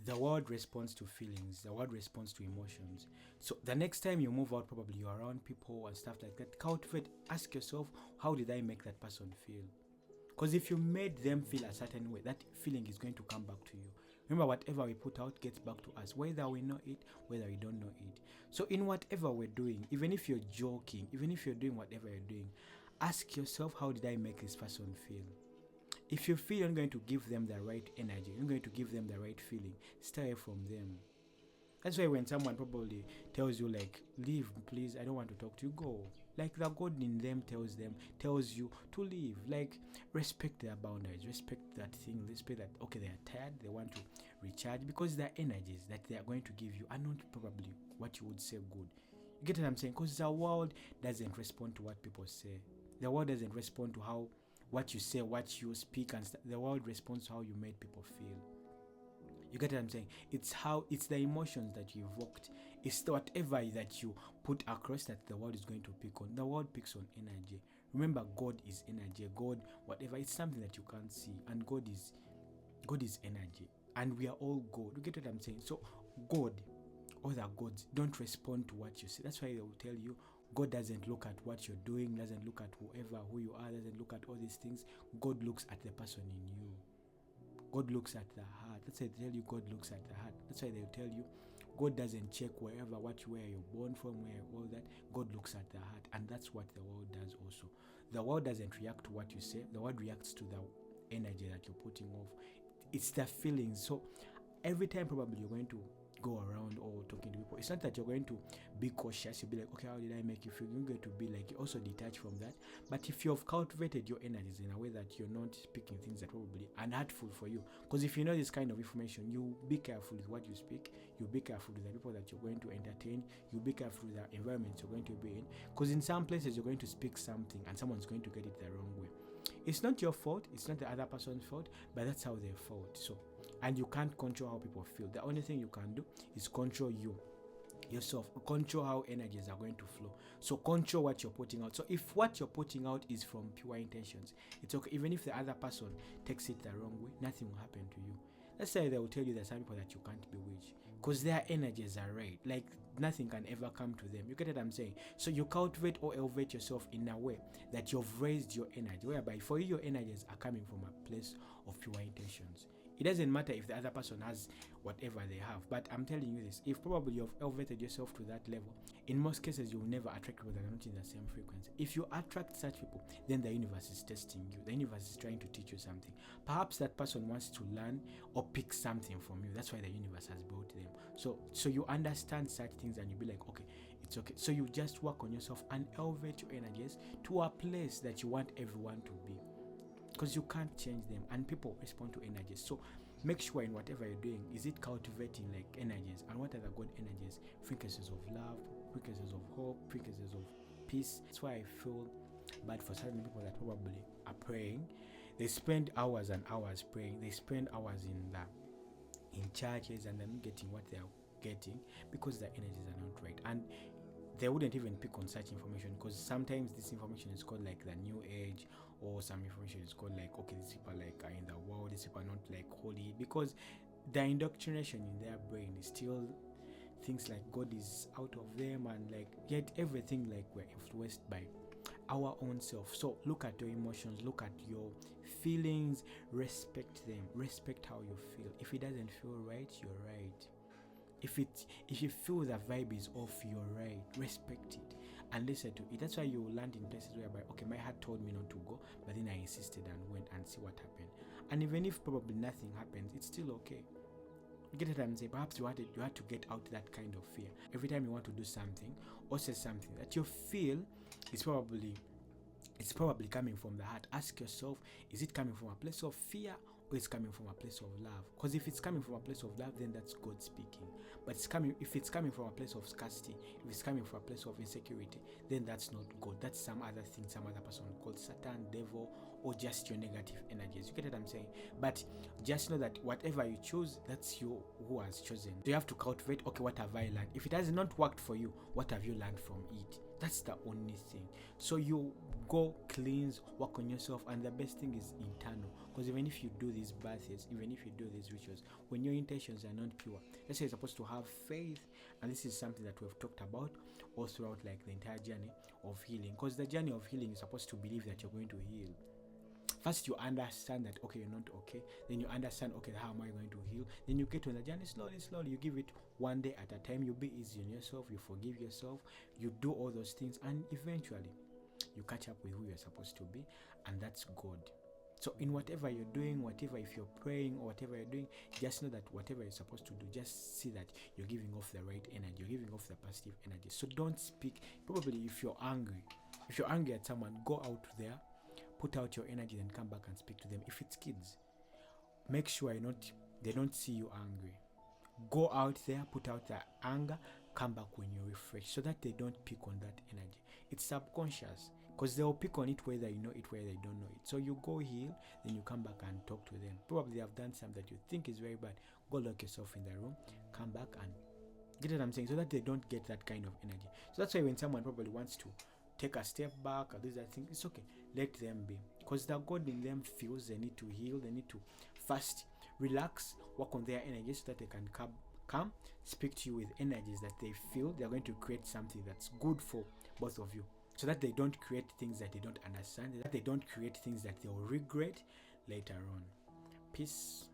The world responds to feelings, the world responds to emotions. So the next time you move out, probably you're around people and stuff like that, cultivate, ask yourself, how did I make that person feel? Because if you made them feel a certain way, that feeling is going to come back to you. Remember, whatever we put out gets back to us, whether we know it, whether we don't know it. So in whatever we're doing, even if you're joking, even if you're doing whatever you're doing, ask yourself, how did I make this person feel? If you feel you're going to give them the right energy, you're going to give them the right feeling, stay away from them. That's why when someone probably tells you like, leave please, I don't want to talk to you, go. Like the God in them tells you to leave. Like, respect their boundaries, respect that thing, respect that, okay, they are tired, they want to recharge, because their energies that they are going to give you are not probably what you would say good. You get what I'm saying? Because the world doesn't respond to what people say. The world doesn't respond to how what you say, what you speak, and the world responds to how you made people feel. You get what I'm saying? It's the emotions that you evoked. It's whatever that you put across that the world is going to pick on. The world picks on energy. Remember, God is energy. God, whatever, it's something that you can't see, and God is energy, and we are all God. You get what I'm saying? So God, other gods don't respond to what you say. That's why they will tell you God doesn't look at what you're doing, doesn't look at who you are, doesn't look at all these things. God looks at the person in you. God looks at the heart. That's why they tell you God looks at the heart. That's why they'll tell you God doesn't check where you're born from, where all that. God looks at the heart, and that's what the world does also. The world doesn't react to what you say. The world reacts to the energy that you're putting off. It's the feelings. So every time probably you're going to go around or talking to people, it's not that you're going to be cautious. You'll be like, okay, how did I make you feel? You're going to be like, you also detach from that. But if you've cultivated your energies in a way that you're not speaking things that probably are hurtful for you, because if you know this kind of information, you be careful with what you speak. You be careful with the people that you're going to entertain. You be careful with the environment you're going to be in, because in some places you're going to speak something and someone's going to get it the wrong way. It's not your fault, it's not the other person's fault, but that's how they felt. So, and you can't control how people feel. The only thing you can do is control yourself, control how energies are going to flow. So control what you're putting out. So if what you're putting out is from pure intentions, it's okay. Even if the other person takes it the wrong way, nothing will happen to you. Let's say they will tell you there's some people that you can't bewitch because their energies are right. Like nothing can ever come to them. You get what I'm saying? So you cultivate or elevate yourself in a way that you've raised your energy, whereby for you your energies are coming from a place of pure intentions. It doesn't matter if the other person has whatever they have, but I'm telling you this, if probably you've elevated yourself to that level, in most cases you will never attract people that are not in the same frequency. If you attract such people, then the universe is testing you. The universe is trying to teach you something. Perhaps that person wants to learn or pick something from you. That's why the universe has built them. So you understand such things and you be like, okay, it's okay. So you just work on yourself and elevate your energies to a place that you want everyone to be, because you can't change them and people respond to energies. So make sure in whatever you're doing, is it cultivating like energies, and what are the good energies? Frequencies of love, frequencies of hope, frequencies of peace. That's why I feel bad for certain people that probably are praying. They spend hours and hours praying. They spend hours in churches and they're not getting what they are getting because their energies are not right. And they wouldn't even pick on such information, because sometimes this information is called like the new age, or some information is called like, okay, these people like are in the world, these people are not like holy, because the indoctrination in their brain is still things like God is out of them, and like yet everything like we're influenced by our own self. So look at your emotions, look at your feelings, respect them, respect how you feel. If it doesn't feel right, you're right. If you feel the vibe is off, you're right. Respect it and listen to it. That's why you land in places whereby, okay, my heart told me not to go, but then I insisted and went and see what happened. And even if probably nothing happens, it's still okay. You get what I'm saying? Perhaps you had to get out that kind of fear. Every time you want to do something or say something that you feel is probably coming from the heart, ask yourself, is it coming from a place of fear or it's coming from a place of love? Because if it's coming from a place of love, then that's God speaking. But if it's coming from a place of scarcity, if it's coming from a place of insecurity, then that's not God. That's some other thing, some other person called Satan, devil, or just your negative energies. You get what I'm saying? But just know that whatever you choose, that's you who has chosen. So you have to cultivate, okay, what have I learned? If it has not worked for you, what have you learned from it? That's the only thing. So you Go cleanse, work on yourself, and the best thing is internal. Because even if you do these baths, even if you do these rituals, when your intentions are not pure, let's say you're supposed to have faith, and this is something that we've talked about all throughout like the entire journey of healing. Because the journey of healing is supposed to believe that you're going to heal. First, you understand that okay, you're not okay. Then you understand, okay, how am I going to heal? Then you get on the journey slowly. You give it one day at a time. You be easy on yourself. You forgive yourself. You do all those things, and eventually, you catch up with who you're supposed to be, and that's God. So in whatever you're doing, whatever, if you're praying or whatever you're doing, just know that whatever you're supposed to do, just see that you're giving off the right energy. You're giving off the positive energy. So don't speak. Probably if you're angry at someone, go out there, put out your energy, then come back and speak to them. If it's kids, make sure they don't see you angry. Go out there, put out the anger, come back when you're refreshed, so that they don't pick on that energy. It's subconscious, because they'll pick on it whether you know it, whether they don't know it. So you go heal, then you come back and talk to them. Probably they have done something that you think is very bad. Go lock yourself in the room, come back and get what I'm saying, so that they don't get that kind of energy. So that's why when someone probably wants to take a step back or this, I think it's okay, let them be, because the God in them feels they need to heal, they need to fast, relax, work on their energy, so that they can come speak to you with energies that they feel they're going to create something that's good for both of you, so that they don't create things that they don't understand, that they don't create things that they'll regret later on. Peace.